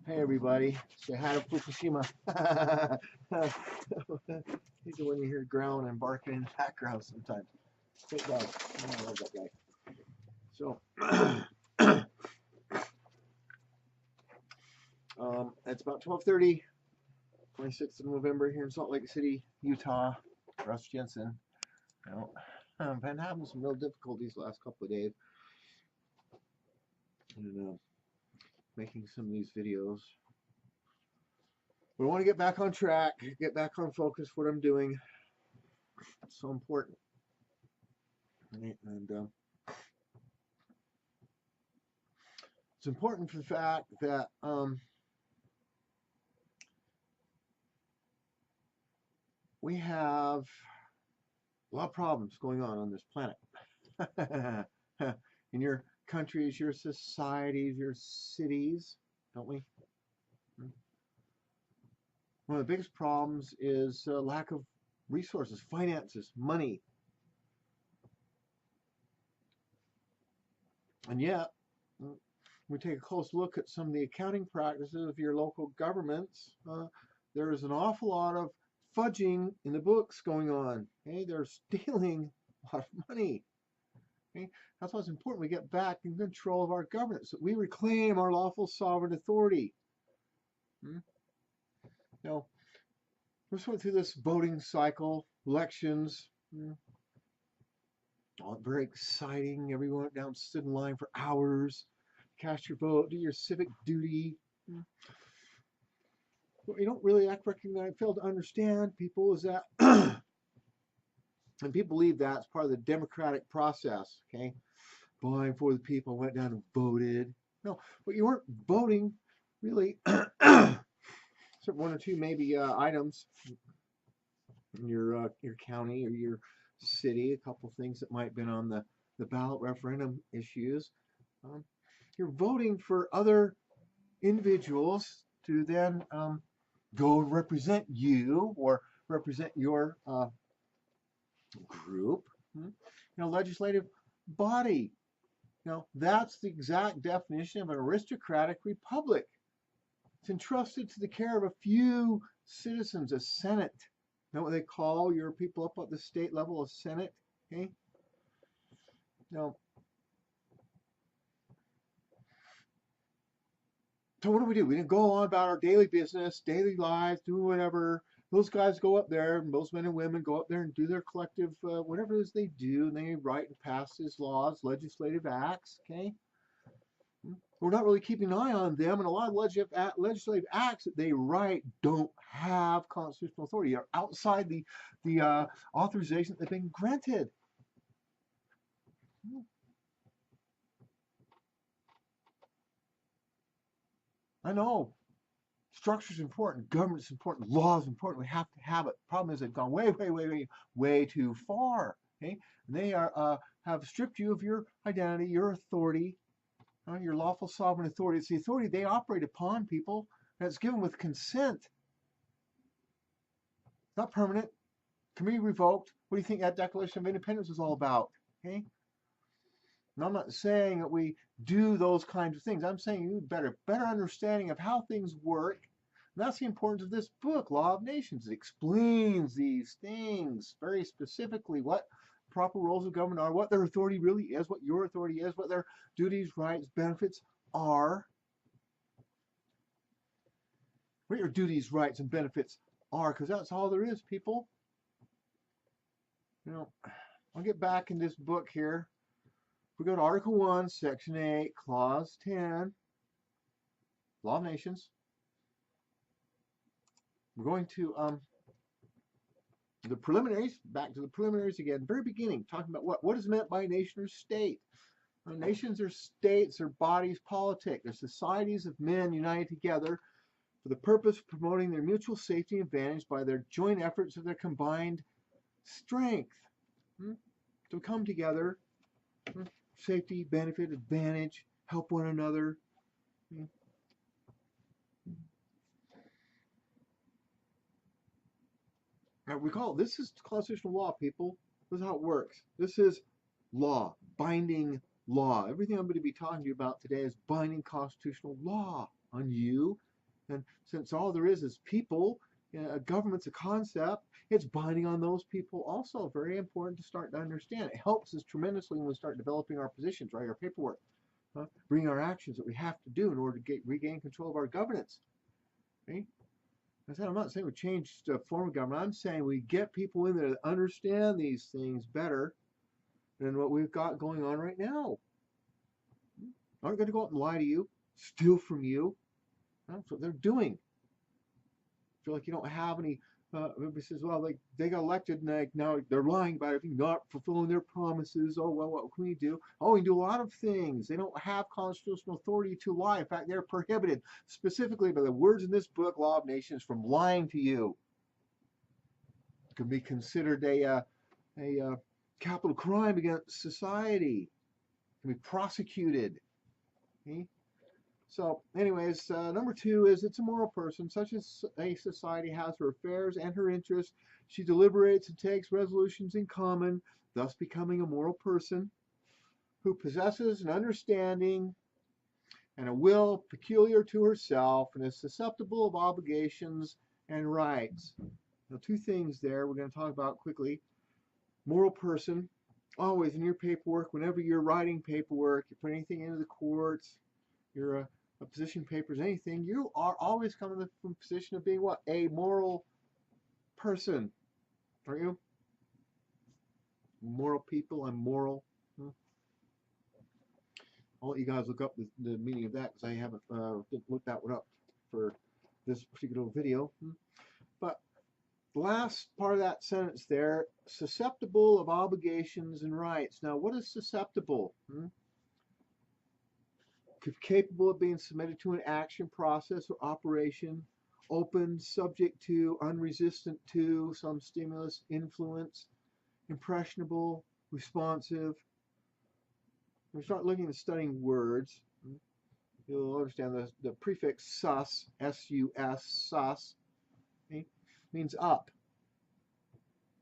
Hey everybody, say hi to Fukushima. He's the one you hear growling and barking in the background sometimes. Great dog. I love that guy. So, it's about 12:30, 26th of November here in Salt Lake City, Utah. Russ Jensen. Now, I've been having some real difficulties the last couple of days, and making some of these videos. But I want to get back on track, get back on focus. What I'm doing, it's so important. Right? And it's important for the fact that we have a lot of problems going on this planet. In your countries, your societies, your cities, don't we? One of the biggest problems is lack of resources, finances, money. And yet, we take a close look at some of the accounting practices of your local governments. There is an awful lot of fudging in the books going on. Okay? They're stealing a lot of money. Okay? That's why it's important we get back in control of our governance, that we reclaim our lawful sovereign authority. Now, we just went through this voting cycle, elections. All very exciting. Everyone went down, stood in line for hours, cast your vote, do your civic duty. What you don't really recognize, fail to understand, people, is that, and people believe that's part of the democratic process, okay? Voting for the people, went down and voted. No, but you weren't voting, really, except one or two maybe items in your county or your city, a couple things that might have been on the ballot referendum issues. You're voting for other individuals to then go represent you or represent your group, legislative body. That's the exact definition of an aristocratic republic. It's entrusted to the care of a few citizens, a senate. Know what they call your people up at the state level, a senate? Okay. Now, so what do? We go on about our daily business, daily lives, doing whatever. Those guys go up there, those men and women go up there and do their collective, whatever it is they do, and they write and pass these laws, legislative acts, okay? We're not really keeping an eye on them, and a lot of legislative acts that they write don't have constitutional authority. They're outside the authorization that they've been granted. I know. Structure is important, government is important, law is important. We have to have it. Problem is, they've gone way too far. Okay, they have stripped you of your identity, your authority, your lawful sovereign authority. It's the authority they operate upon, people, and it's given with consent. It's not permanent. Can be revoked. What do you think that Declaration of Independence is all about? Okay. And I'm not saying that we do those kinds of things. I'm saying you better understanding of how things work. And that's the importance of this book, Law of Nations. It explains these things very specifically, what proper roles of government are, what their authority really is, what your authority is, what their duties, rights, benefits are. What your duties, rights, and benefits are, because that's all there is, people. I'll get back in this book here. We go to Article 1, Section 8, Clause 10, Law of Nations. We're going to the preliminaries, back to the preliminaries again, very beginning, talking about what is meant by nation or state. Nations are states, they're bodies politic, they're societies of men united together for the purpose of promoting their mutual safety and advantage by their joint efforts of their combined strength. To come together, safety, benefit, advantage, help one another. Now recall, this is constitutional law, people. This is how it works. This is law, binding law. Everything I'm going to be talking to you about today is binding constitutional law on you And since all there is people, government's a concept, it's binding on those people also. Very important to start to understand. It helps us tremendously when we start developing our positions, right? Our paperwork, bring our actions that we have to do in order to regain control of our governance. Okay? I said, I'm not saying we change the form of government. I'm saying we get people in there that understand these things better than what we've got going on right now. Aren't going to go out and lie to you, steal from you. That's what they're doing. Feel like you don't have any. Everybody says, well, like they got elected and now they're lying about everything, not fulfilling their promises. Oh, well, what can we do? Oh, we can do a lot of things. They don't have constitutional authority to lie. In fact, they're prohibited specifically by the words in this book, Law of Nations, from lying to you. It can be considered a capital crime against society. It can be prosecuted. Okay? So, anyways, number 2 is it's a moral person. Such as a society has her affairs and her interests. She deliberates and takes resolutions in common, thus becoming a moral person who possesses an understanding and a will peculiar to herself and is susceptible of obligations and rights. Now, 2 things there we're going to talk about quickly. Moral person, always in your paperwork, whenever you're writing paperwork, you put anything into the courts, you're a position papers, anything, you are always coming from a position of being what? A moral person, aren't you? Moral people, I'm moral. I'll let you guys look up the meaning of that because I haven't looked that one up for this particular video. But the last part of that sentence there, susceptible of obligations and rights. Now, what is susceptible? Capable of being submitted to an action, process, or operation, open, subject to, unresistant to some stimulus, influence, impressionable, responsive. When you start looking at studying words, you'll understand the prefix sus, S-U-S, sus, okay, means up.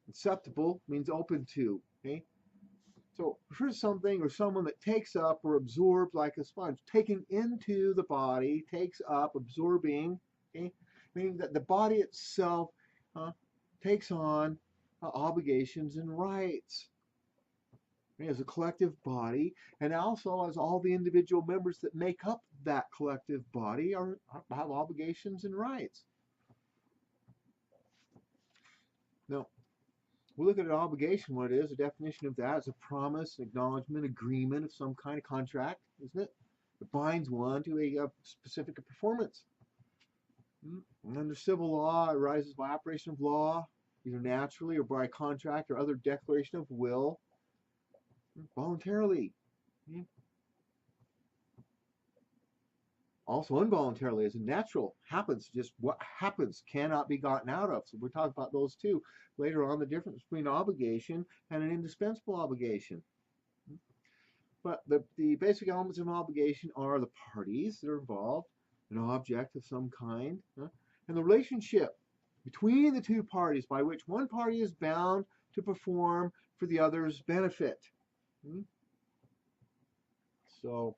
Susceptible means open to. Okay? So refer to something or someone that takes up or absorbs like a sponge, taking into the body, takes up, absorbing, okay? Meaning that the body itself takes on obligations and rights. Okay? As a collective body, and also as all the individual members that make up that collective body have obligations and rights. Now, we look at an obligation, what it is, a definition of that is a promise, acknowledgement, agreement of some kind of contract, isn't it? It binds one to a specific performance. And under civil law, it arises by operation of law, either naturally or by contract or other declaration of will, voluntarily. Also involuntarily as a natural, happens, just what happens, cannot be gotten out of. So we'll talk about those two later on, the difference between obligation and an indispensable obligation. But the basic elements of an obligation are the parties that are involved, an object of some kind, and the relationship between the two parties by which one party is bound to perform for the other's benefit. So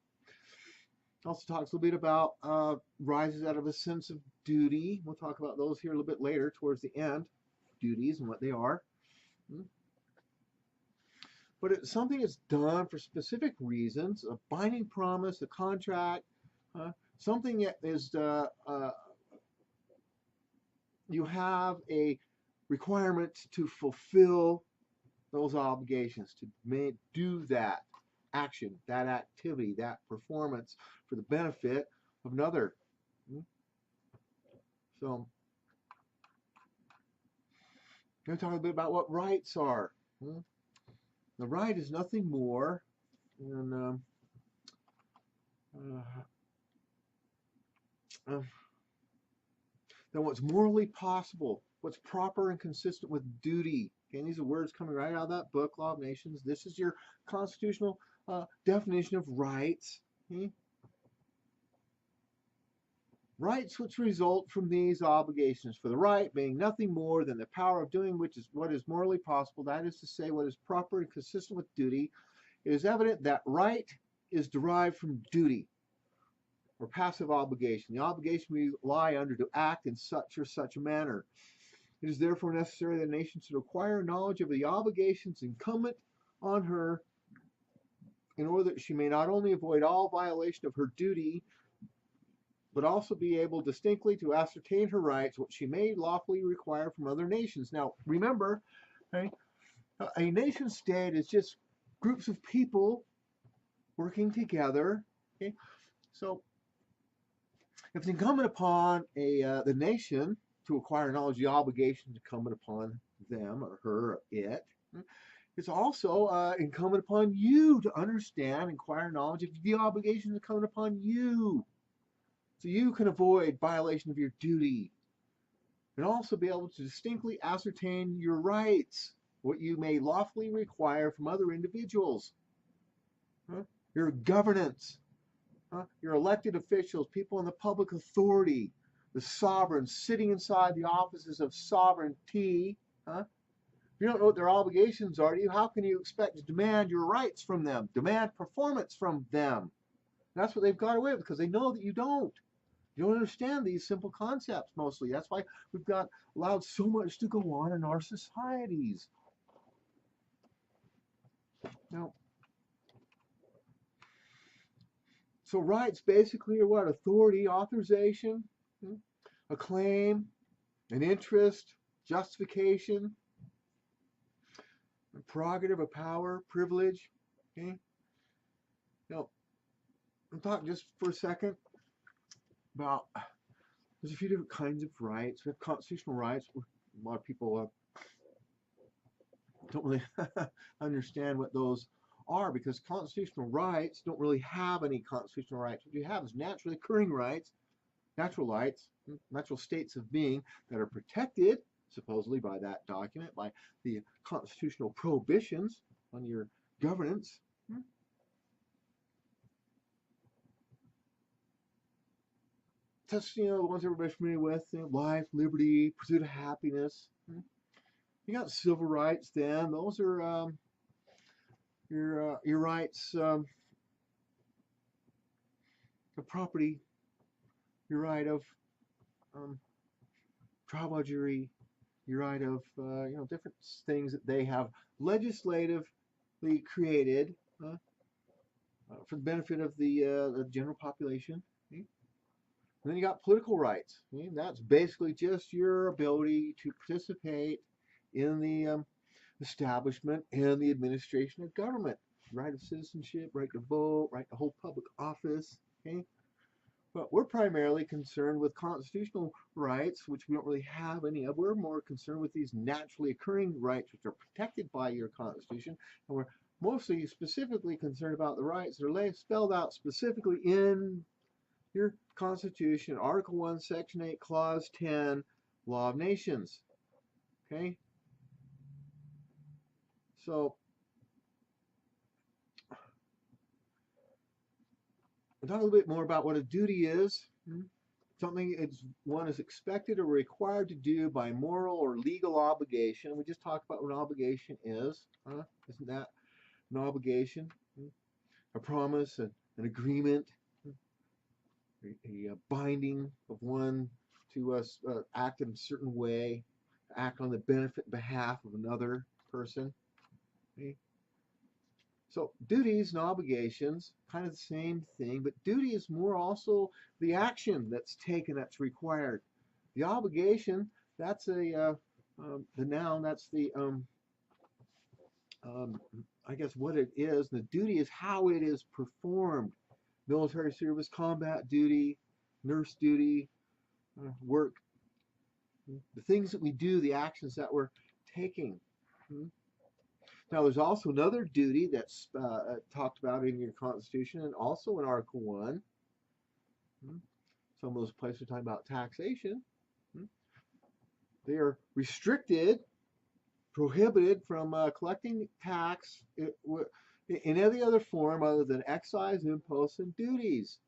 also talks a little bit about rises out of a sense of duty. We'll talk about those here a little bit later towards the end, duties and what they are. But it's something that's done for specific reasons, a binding promise, a contract, something that is, you have a requirement to fulfill those obligations, to do that action, that activity, that performance for the benefit of another. So, I'm going to talk a bit about what rights are. The right is nothing more than what's morally possible, what's proper and consistent with duty. Okay, these are words coming right out of that book, Law of Nations. This is your constitutional definition of rights. Okay? Rights which result from these obligations, for the right being nothing more than the power of doing which is what is morally possible, that is to say, what is proper and consistent with duty. It is evident that right is derived from duty. or passive obligation. The obligation we lie under to act in such or such a manner. It is therefore necessary that a nation should acquire knowledge of the obligations incumbent on her in order that she may not only avoid all violation of her duty, but also be able distinctly to ascertain her rights, what she may lawfully require from other nations. Now, remember, okay, a nation state is just groups of people working together. Okay, so if it's incumbent upon the nation to acquire knowledge, the obligation is incumbent upon them or her or it. It's also incumbent upon you to understand, acquire knowledge of the obligation is incumbent upon you, so you can avoid violation of your duty, and also be able to distinctly ascertain your rights, what you may lawfully require from other individuals. Your governance, your elected officials, people in the public authority, the sovereigns sitting inside the offices of sovereignty. If you don't know what their obligations are to you, how can you expect to demand your rights from them, demand performance from them? And that's what they've got away with, because they know that you don't. You don't understand these simple concepts mostly. That's why we've got allowed so much to go on in our societies. Now, so rights basically are what? Authority, authorization, a claim, an interest, justification, a prerogative, a power, privilege. Okay. Now, I'll talk just for a second about, there's a few different kinds of rights. We have constitutional rights. A lot of people don't really understand what those are, because constitutional rights don't really have any constitutional rights. What you have is naturally occurring rights, natural rights, natural states of being that are protected supposedly by that document, by the constitutional prohibitions on your governance. That's, the ones everybody's familiar with, life, liberty, pursuit of happiness. You got civil rights then. Those are your rights of property, your right of trial jury, your right of different things that they have legislatively created for the benefit of the general population. Okay? And then you got political rights. Okay? That's basically just your ability to participate in the establishment and the administration of government. Right of citizenship, right to vote, right to hold public office. Okay? But we're primarily concerned with constitutional rights, which we don't really have any of. We're more concerned with these naturally occurring rights, which are protected by your Constitution. And we're mostly specifically concerned about the rights that are spelled out specifically in your Constitution, Article 1, Section 8, Clause 10, Law of Nations. Okay? So, we'll talk a little bit more about what a duty is. Something one is expected or required to do by moral or legal obligation. We just talked about what an obligation is. Isn't that an obligation? A promise, an agreement, a binding of one to act in a certain way, act on the benefit and behalf of another person. Okay? So duties and obligations, kind of the same thing, but duty is more also the action that's taken, that's required. The obligation, that's the noun, that's the, I guess what it is. The duty is how it is performed. Military service, combat duty, nurse duty, work. The things that we do, the actions that we're taking. Now, there's also another duty that's talked about in your Constitution and also in Article 1. Some of those places are talking about taxation. They are restricted, prohibited from collecting tax in any other form other than excise, imposts, and duties.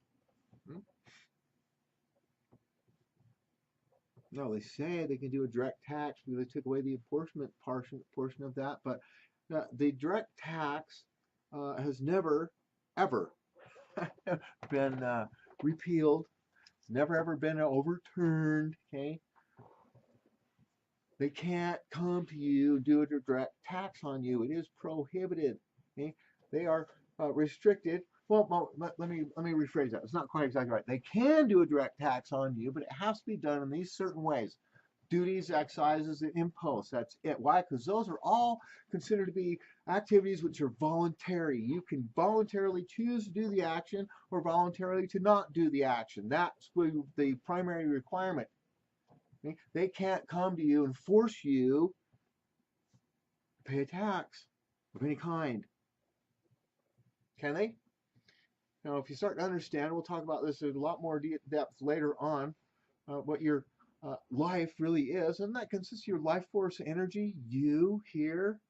Now, they say they can do a direct tax because they took away the apportionment portion of that, but the direct tax has never, ever been repealed. It's never ever been overturned. Okay. They can't come to you, do a direct tax on you. It is prohibited. Okay? They are restricted. Well, let me rephrase that. It's not quite exactly right. They can do a direct tax on you, but it has to be done in these certain ways. Duties, excises, and imposts. That's it. Why? Because those are all considered to be activities which are voluntary. You can voluntarily choose to do the action or voluntarily to not do the action. That's the primary requirement. They can't come to you and force you to pay a tax of any kind. Can they? Now, if you start to understand, we'll talk about this in a lot more depth later on, what your life really is. And that consists of your life force energy, you here,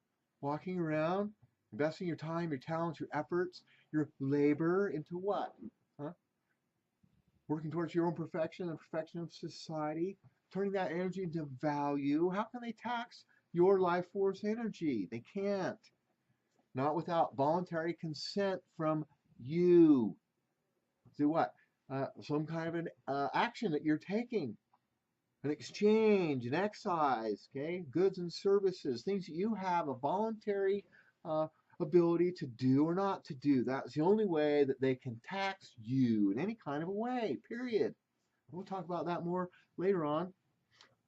walking around, investing your time, your talents, your efforts, your labor into what? Huh? Working towards your own perfection and perfection of society, turning that energy into value. How can they tax your life force energy? They can't. Not without voluntary consent from you. Do what? Some kind of an action that you're taking. An exchange, an excise, okay? Goods and services, things that you have a voluntary ability to do or not to do. That's the only way that they can tax you in any kind of a way, period. We'll talk about that more later on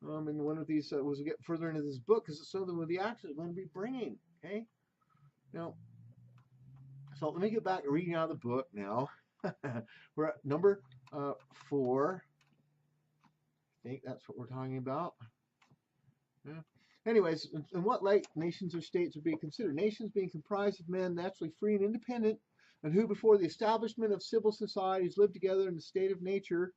in one of these, as we get further into this book, because it's something with the actions we're going to be bringing, okay? Now, so let me get back to reading out of the book now. We're at number 4. I think that's what we're talking about. Yeah. Anyways, in what light nations or states would be considered? Nations being comprised of men naturally free and independent, and who before the establishment of civil societies lived together in a state of nature.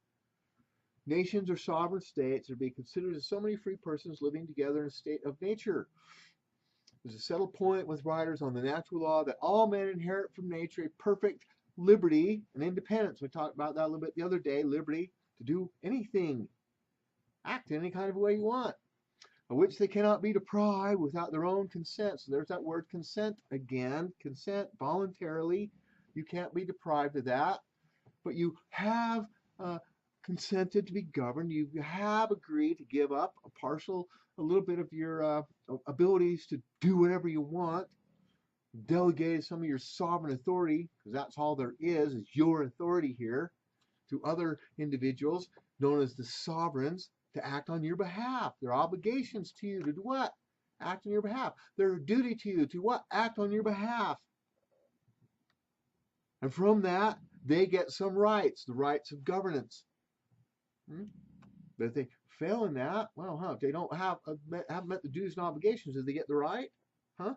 Nations or sovereign states would be considered as so many free persons living together in a state of nature. There's a settled point with writers on the natural law that all men inherit from nature a perfect liberty and independence. We talked about that a little bit the other day. Liberty to do anything, act in any kind of way you want, of which they cannot be deprived without their own consent. So there's that word consent again. Consent voluntarily. You can't be deprived of that. But you have consented to be governed. You have agreed to give up a little bit of your abilities to do whatever you want. Delegated some of your sovereign authority, because that's all there is your authority here, to other individuals known as the sovereigns to act on your behalf. Their obligations to you to do what? Act on your behalf. Their duty to you to what? Act on your behalf. And from that, they get some rights, the rights of governance. But if they fail in that, well, if they don't haven't met the duties and obligations, do they get the right? Huh?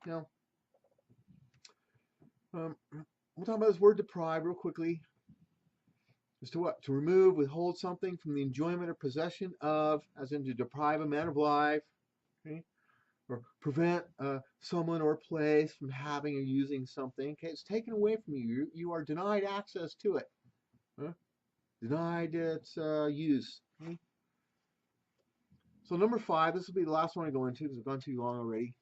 No. We'll talk about this word deprive real quickly. As to what? To remove, withhold something from the enjoyment or possession of, as in to deprive a man of life, okay? Or prevent someone or place from having or using something. Okay, it's taken away from you. You are denied access to it. Huh? Denied its use. Okay? So number 5, this will be the last one I go into because I've gone too long already.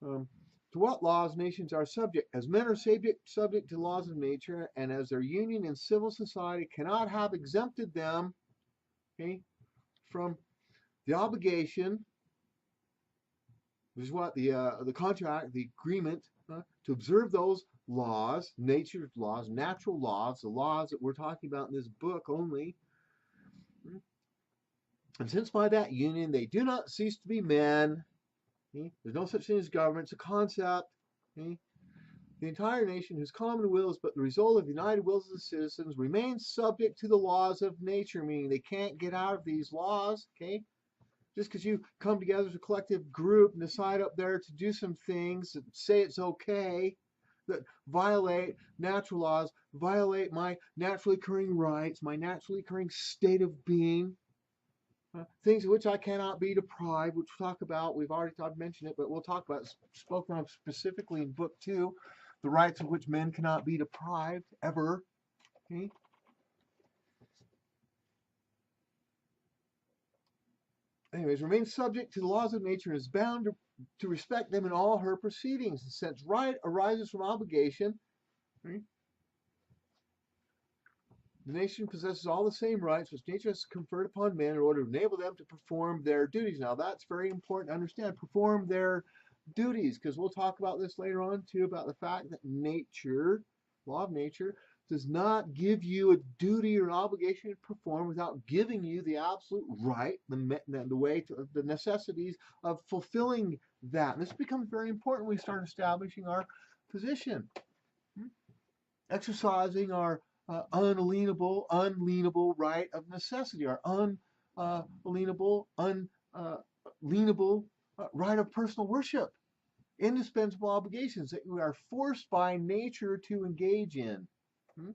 To what laws nations are subject? As men are subject to laws of nature, and as their union in civil society cannot have exempted them, okay, from the obligation, which is what the contract, the agreement, to observe those laws, nature's laws, natural laws, the laws that we're talking about in this book only. And since by that union they do not cease to be men, okay, there's no such thing as government, it's a concept. Okay? The entire nation, whose common will is but the result of the united wills of the citizens, remains subject to the laws of nature, meaning they can't get out of these laws. Okay, just because you come together as a collective group and decide up there to do some things and say it's okay, that violate natural laws, violate my naturally occurring rights, my naturally occurring state of being, things of which I cannot be deprived, which we'll talk about. We've already mentioned it, but we'll talk about, spoken of specifically in book 2, the rights of which men cannot be deprived ever. Okay? Anyways, remains subject to the laws of nature and is bound to respect them in all her proceedings. And since right arises from obligation, okay, The nation possesses all the same rights which nature has conferred upon men in order to enable them to perform their duties. Now, that's very important to understand. Perform their duties, because we'll talk about this later on too, about the fact that nature, law of nature, does not give you a duty or an obligation to perform without giving you the absolute right, the way to the necessities of fulfilling that. And this becomes very important when we start establishing our position, exercising our unalienable right of necessity, our unalienable, unalienable right of personal worship, indispensable obligations that we are forced by nature to engage in. Hmm?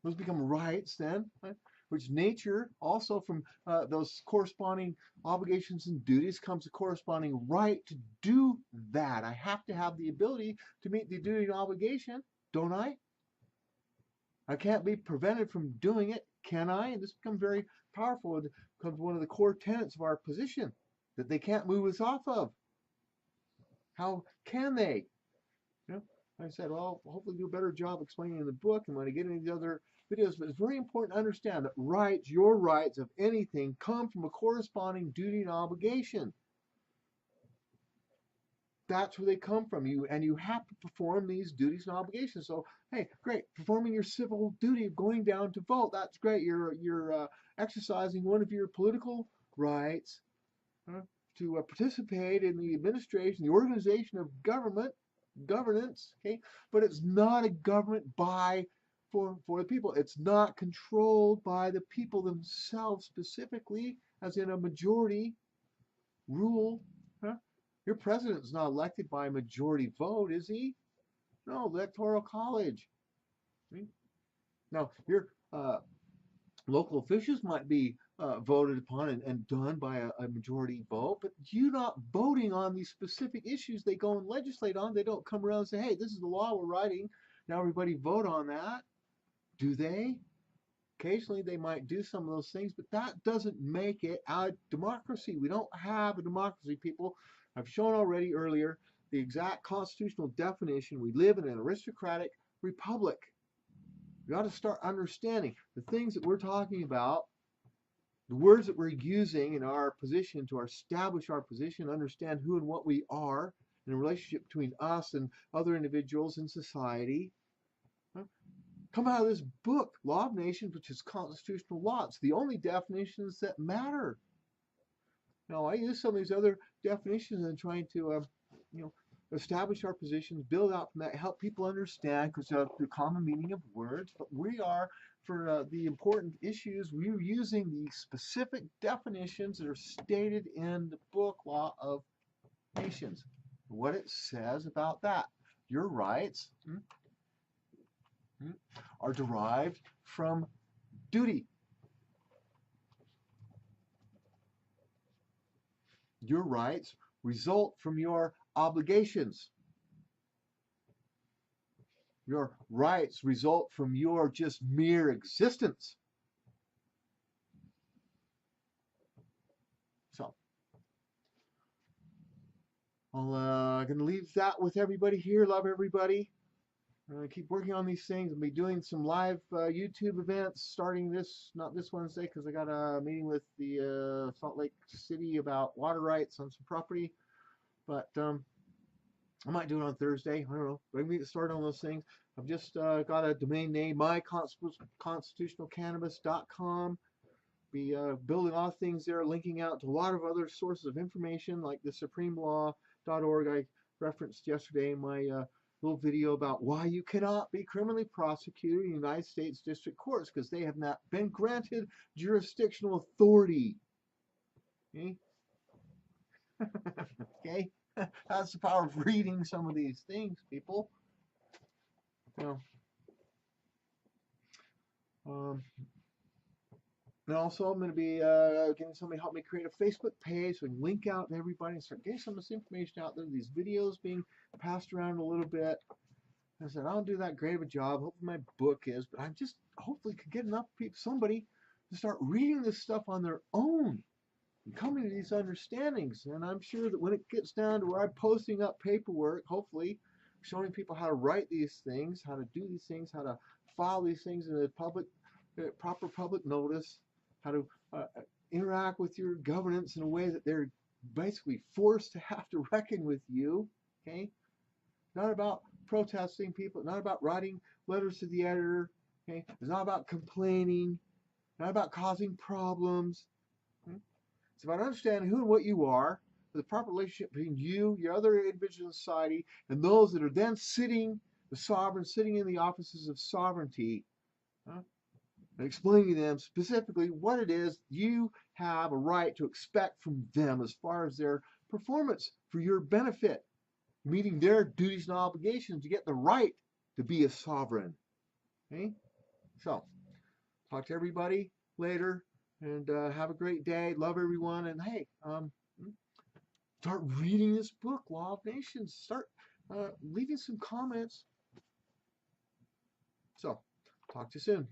Those become rights then, right? Which nature also from those corresponding obligations and duties comes a corresponding right to do that. I have to have the ability to meet the duty and obligation, don't I? I can't be prevented from doing it, can I? And this becomes very powerful. It becomes one of the core tenets of our position that they can't move us off of. How can they? You know, like I said, well, I'll hopefully do a better job explaining in the book and when I get into the other videos, but it's very important to understand that rights, your rights of anything, come from a corresponding duty and obligation. That's where they come from. And you have to perform these duties and obligations. So, hey, great, performing your civil duty of going down to vote. That's great. You're exercising one of your political rights to participate in the administration, the organization of governance. Okay, but it's not a government for the people. It's not controlled by the people themselves specifically, as in a majority rule. Huh? Your president's not elected by a majority vote, is he? No, electoral college. Right? Now, your local officials might be voted upon and done by a majority vote, but you're not voting on these specific issues they go and legislate on. They don't come around and say, hey, this is the law we're writing. Now everybody vote on that. Do they? Occasionally they might do some of those things, but that doesn't make it a democracy. We don't have a democracy, people. I've shown already earlier the exact constitutional definition. We live in an aristocratic republic. We ought to start understanding the things that we're talking about, the words that we're using in our position to establish our position, understand who and what we are in a relationship between us and other individuals in society. Come out of this book, Law of Nations, which is constitutional law. It's the only definitions that matter. Now, I use some of these other definitions in trying to, establish our positions, build out from that, help people understand, because the common meaning of words. But we are, for the important issues, we're using the specific definitions that are stated in the book, Law of Nations. What it says about that. Your rights are derived from duty. Your rights result from your obligations. Your rights result from your just mere existence. So, I'm going to leave that with everybody here. Love everybody. Keep working on these things. I'll be doing some live YouTube events starting not this Wednesday, because I got a meeting with the Salt Lake City about water rights on some property. But I might do it on Thursday. I don't know. But I'm going to get started on those things. I've just got a domain name, myconstitutionalcannabis.com. Be building a lot of things there, linking out to a lot of other sources of information, like the supremelaw.org I referenced yesterday in my little video about why you cannot be criminally prosecuted in the United States District Courts, because they have not been granted jurisdictional authority. Okay? Okay? That's the power of reading some of these things, people. You know, and also, I'm going to be getting somebody to help me create a Facebook page so we can link out to everybody and start getting some of this information out there. These videos being passed around a little bit. I said, I don't do that great of a job. Hopefully my book is, but I just hopefully could get enough people, somebody to start reading this stuff on their own and coming to these understandings. And I'm sure that when it gets down to where I'm posting up paperwork, hopefully showing people how to write these things, how to do these things, how to file these things in the public, proper public notice, how to interact with your governance in a way that they're basically forced to have to reckon with you. Okay, not about protesting people, not about writing letters to the editor. Okay, it's not about complaining, not about causing problems. Okay? It's about understanding who and what you are, the proper relationship between you, your other individuals in society, and those that are then sitting, the sovereign, sitting in the offices of sovereignty, huh? And explaining to them specifically what it is you have a right to expect from them as far as their performance for your benefit, meeting their duties and obligations to get the right to be a sovereign. Okay? So, talk to everybody later, and have a great day. Love everyone, and hey, start reading this book, Law of Nations. Start leaving some comments. So, talk to you soon.